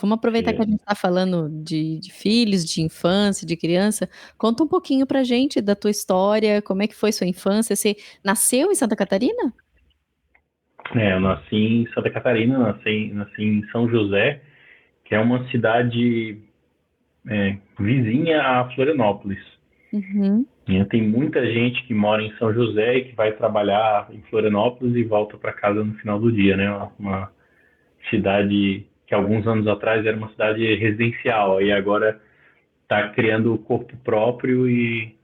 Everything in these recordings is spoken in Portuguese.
Vamos aproveitar que a Que, gente está falando de filhos, de infância, de criança. Conta um pouquinho pra gente da tua história, como é que foi sua infância? Você nasceu em Santa Catarina? eu nasci em Santa Catarina, nasci em São José, que é uma cidade vizinha a Florianópolis. Uhum. E tem muita gente que mora em São José e que vai trabalhar em Florianópolis e volta para casa no final do dia, né? Uma cidade que alguns anos atrás era uma cidade residencial e agora está criando o corpo próprio e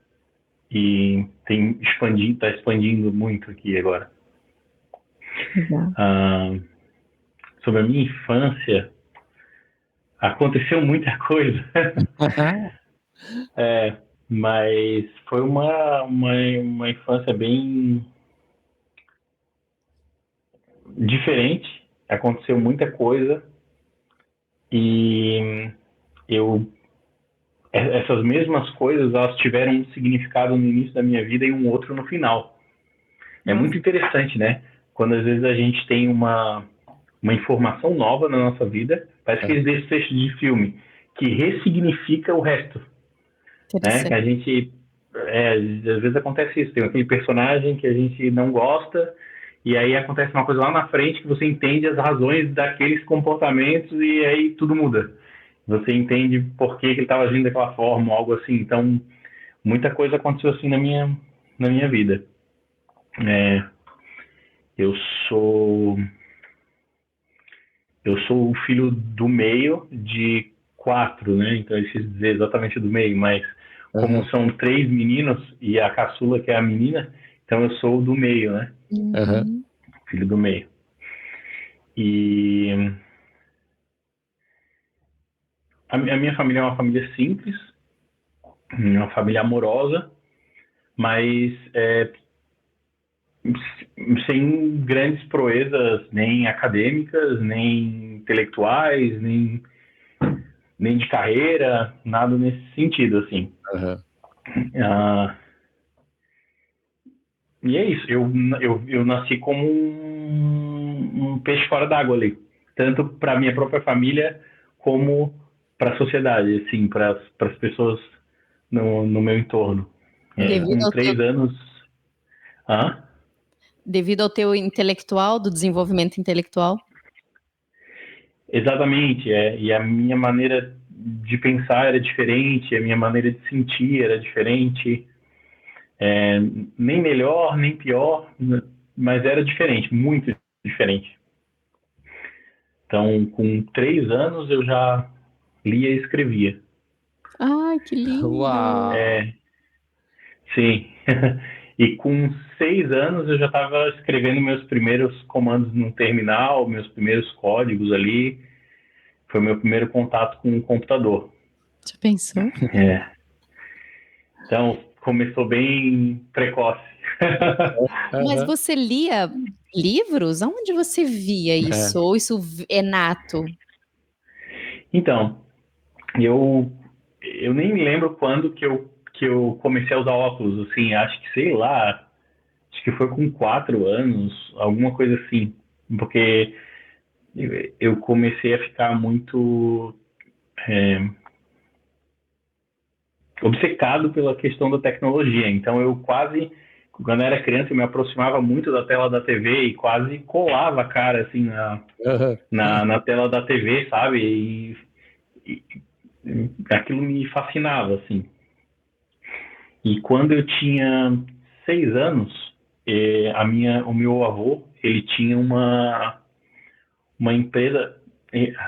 está expandindo muito aqui agora. Legal. Ah, sobre a minha infância, aconteceu muita coisa, mas foi uma infância bem diferente. Aconteceu muita coisa e eu essas mesmas coisas elas tiveram um significado no início da minha vida e um outro no final. É Nossa. muito interessante, né? Quando às vezes a gente tem uma informação nova na nossa vida, parece que eles desfechos de filme que ressignifica o resto, né? Que Interessante. a gente às vezes acontece isso, tem aquele personagem que a gente não gosta e aí acontece uma coisa lá na frente que você entende as razões daqueles comportamentos e aí tudo muda. Você entende por que ele estava agindo daquela forma, algo assim. Então, muita coisa aconteceu assim na minha vida. É, eu sou eu sou o filho do meio de quatro, né? Então, eu quis dizer exatamente do meio, mas como Aham, são três meninos e a caçula que é a menina, então eu sou o do meio, né? aham. Uhum. Filho do meio. E a minha família é uma família simples, uma família amorosa, mas sem grandes proezas nem acadêmicas, nem intelectuais, nem de carreira, nada nesse sentido, assim. Aham. Ah, e é isso, eu nasci como um peixe fora d'água ali, tanto para minha própria família como para a sociedade, assim, para as pessoas no meu entorno. Devido Com ao teu, 3 anos. Ah, devido ao teu intelectual, do desenvolvimento intelectual? exatamente, e a minha maneira de pensar era diferente, a minha maneira de sentir era diferente, é, nem melhor, nem pior, mas era diferente, muito diferente. Então, com 3 anos eu já lia e escrevia. Ai, que lindo! Uau! Sim. E com 6 anos eu já estava escrevendo meus primeiros comandos no terminal, meus primeiros códigos ali. Foi meu primeiro contato com o computador. Já pensou? É. Então, começou bem precoce. Mas Aham. você lia livros? Aonde você via isso? É. Ou isso é nato? Então, eu nem lembro quando que eu comecei a usar óculos, assim, acho que, sei lá, acho que foi com 4 anos, alguma coisa assim, porque eu comecei a ficar muito obcecado pela questão da tecnologia, então eu quase, quando eu era criança, eu me aproximava muito da tela da TV e quase colava a cara, assim, Aham. na tela da TV, sabe, e aquilo me fascinava, assim. E quando eu tinha 6 anos, o meu avô, ele tinha uma empresa,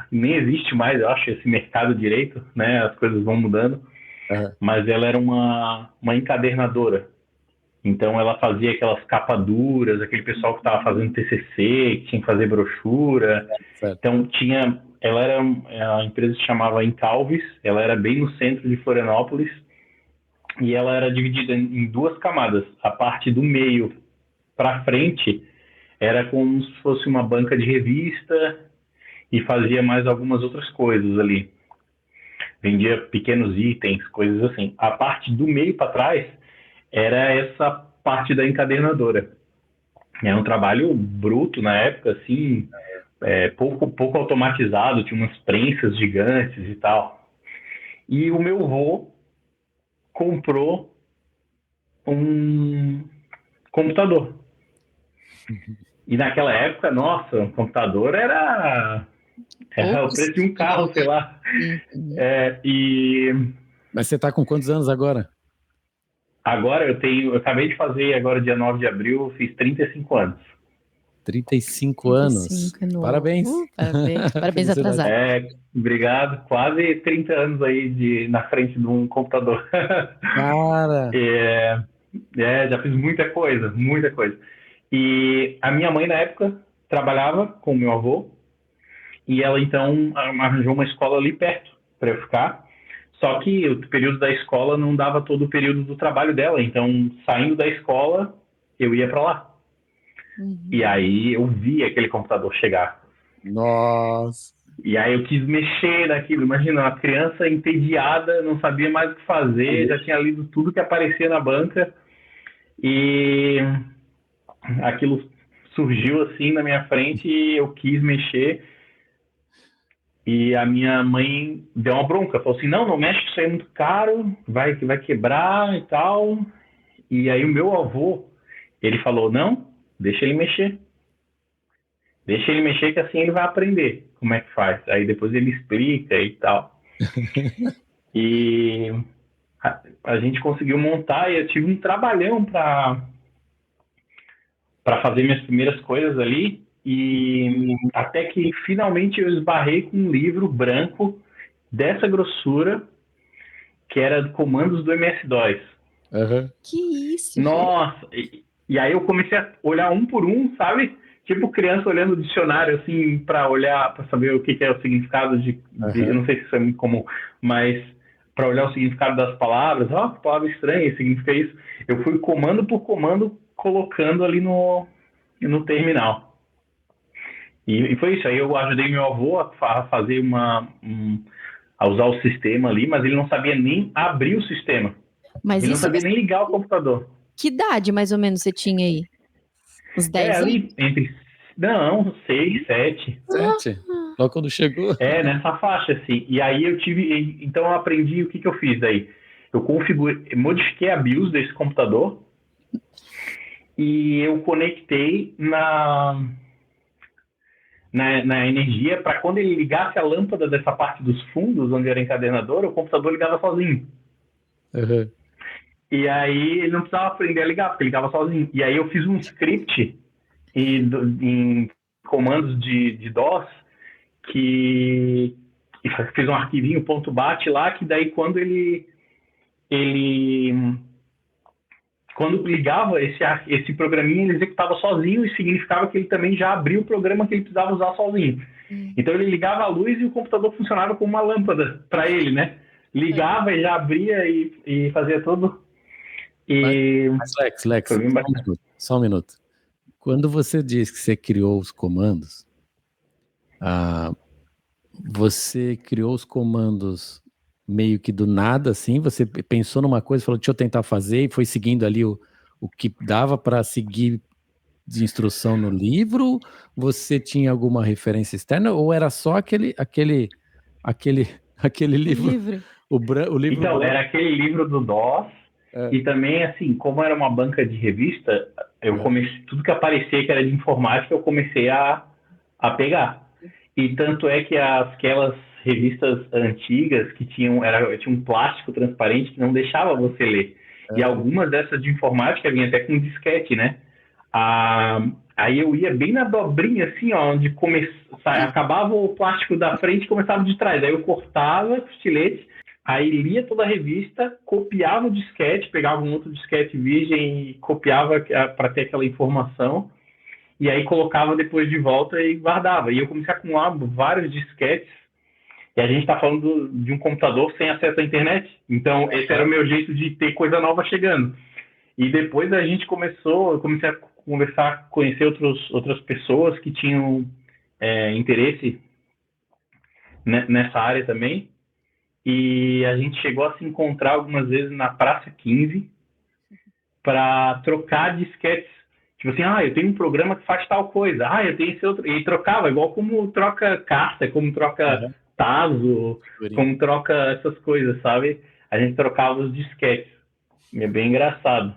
nem existe mais, eu acho, esse mercado direito, né? As coisas vão mudando, Aham. mas ela era uma encadernadora. Então ela fazia aquelas capas duras, aquele pessoal que estava fazendo TCC, que tinha que fazer brochura. Certo. Então a empresa se chamava Incalves, ela era bem no centro de Florianópolis, e ela era dividida em duas camadas. A parte do meio para frente era como se fosse uma banca de revista e fazia mais algumas outras coisas ali. Vendia pequenos itens, coisas assim. A parte do meio para trás era essa parte da encadernadora. Era um trabalho bruto na época, assim, pouco automatizado, tinha umas prensas gigantes e tal. E o meu avô comprou um computador. E naquela época, nossa, um computador era o Poucos preço de um carro, tinham, sei lá. né? Uhum. Mas você tá com quantos anos agora? Agora eu acabei de fazer, agora dia 9 de abril, eu fiz 35 anos. 35 anos. 35 é novo. Parabéns. Parabéns. Parabéns Felicidades. atrasado. Obrigado. Quase 30 anos aí na frente de um computador. Cara, Já fiz muita coisa, muita coisa. E a minha mãe, na época, trabalhava com o meu avô, e ela, então, arranjou uma escola ali perto para eu ficar. Só que o período da escola não dava todo o período do trabalho dela, então, saindo da escola, eu ia para lá. E Uhum. aí eu vi aquele computador chegar. nossa. E aí eu quis mexer naquilo. Imagina, uma criança entediada, não sabia mais o que fazer, já tinha lido tudo que aparecia na banca. E aquilo surgiu assim na minha frente e eu quis mexer. E a minha mãe deu uma bronca, falou assim: não mexe, isso aí é muito caro, vai quebrar e tal. E aí o meu avô, ele falou: não, deixa ele mexer. Deixa ele mexer que assim ele vai aprender como é que faz. Aí depois ele explica e tal. E a gente conseguiu montar e eu tive um trabalhão para fazer minhas primeiras coisas ali. E até que finalmente eu esbarrei com um livro branco dessa grossura, que era de comandos do MS-DOS. Aham. Que isso, gente? Nossa! E aí eu comecei a olhar um por um, sabe? Tipo criança olhando o dicionário, assim, para olhar, para saber o que é o significado eu Aham. não sei se isso é muito comum, mas para olhar o significado das palavras, que palavra estranha, significa isso. Eu fui comando por comando colocando ali no terminal. E foi isso. Aí eu ajudei meu avô a fazer a usar o sistema ali, mas ele não sabia nem abrir o sistema. Mas Ele não isso sabia você... nem ligar o computador. Que idade mais ou menos você tinha aí? Uns 10 anos? Ali entre. Não, 6, 7. 7. Logo quando chegou. Nessa faixa, assim. E aí eu tive. Então eu aprendi o que eu fiz daí. Eu modifiquei a BIOS desse computador e eu conectei na energia para quando ele ligasse a lâmpada dessa parte dos fundos, onde era encadenador, o computador ligava sozinho. Aham. E aí ele não precisava aprender a ligar, porque ligava sozinho. E aí eu fiz um script em comandos de DOS que fiz um arquivinho .bat lá, que daí ele quando ligava esse programinha, ele executava sozinho e significava que ele também já abriu o programa que ele precisava usar sozinho. Então ele ligava a luz e o computador funcionava como uma lâmpada para ele, né? Ligava e já abria e fazia tudo. Mas, E mas Lex, foi bem bacana. só um minuto. Quando você diz que você criou os comandos, ah, você criou os comandos meio que do nada, assim? Você pensou numa coisa, falou, deixa eu tentar fazer, e foi seguindo ali o que dava para seguir de instrução no livro? Você tinha alguma referência externa ou era só aquele, aquele O livro, livro. o livro Então, branco? era aquele livro do DOS, É, e também, assim, como era uma banca de revista, eu é. comecei, tudo que aparecia que era de informática, eu comecei a pegar. E tanto é que aquelas revistas antigas que tinha um plástico transparente que não deixava você ler. E Aham. algumas dessas de informática vinha até com disquete, né? Aí eu ia bem na dobrinha, assim, ó, onde acabava o plástico da frente e começava de trás. Aí eu cortava com estilete, aí lia toda a revista, copiava o disquete, pegava um outro disquete virgem e copiava para ter aquela informação. E aí colocava depois de volta e guardava. E eu comecei a acumular vários disquetes. E a gente está falando de um computador sem acesso à internet. Então, esse era o meu jeito de ter coisa nova chegando. E depois eu comecei a conversar, conhecer outras pessoas que tinham interesse nessa área também. E a gente chegou a se encontrar algumas vezes na Praça 15 para trocar disquetes. Tipo assim, eu tenho um programa que faz tal coisa. Eu tenho esse outro. E trocava, igual como troca carta, como troca tazo, como troca essas coisas, sabe? A gente trocava os disquetes. É bem engraçado.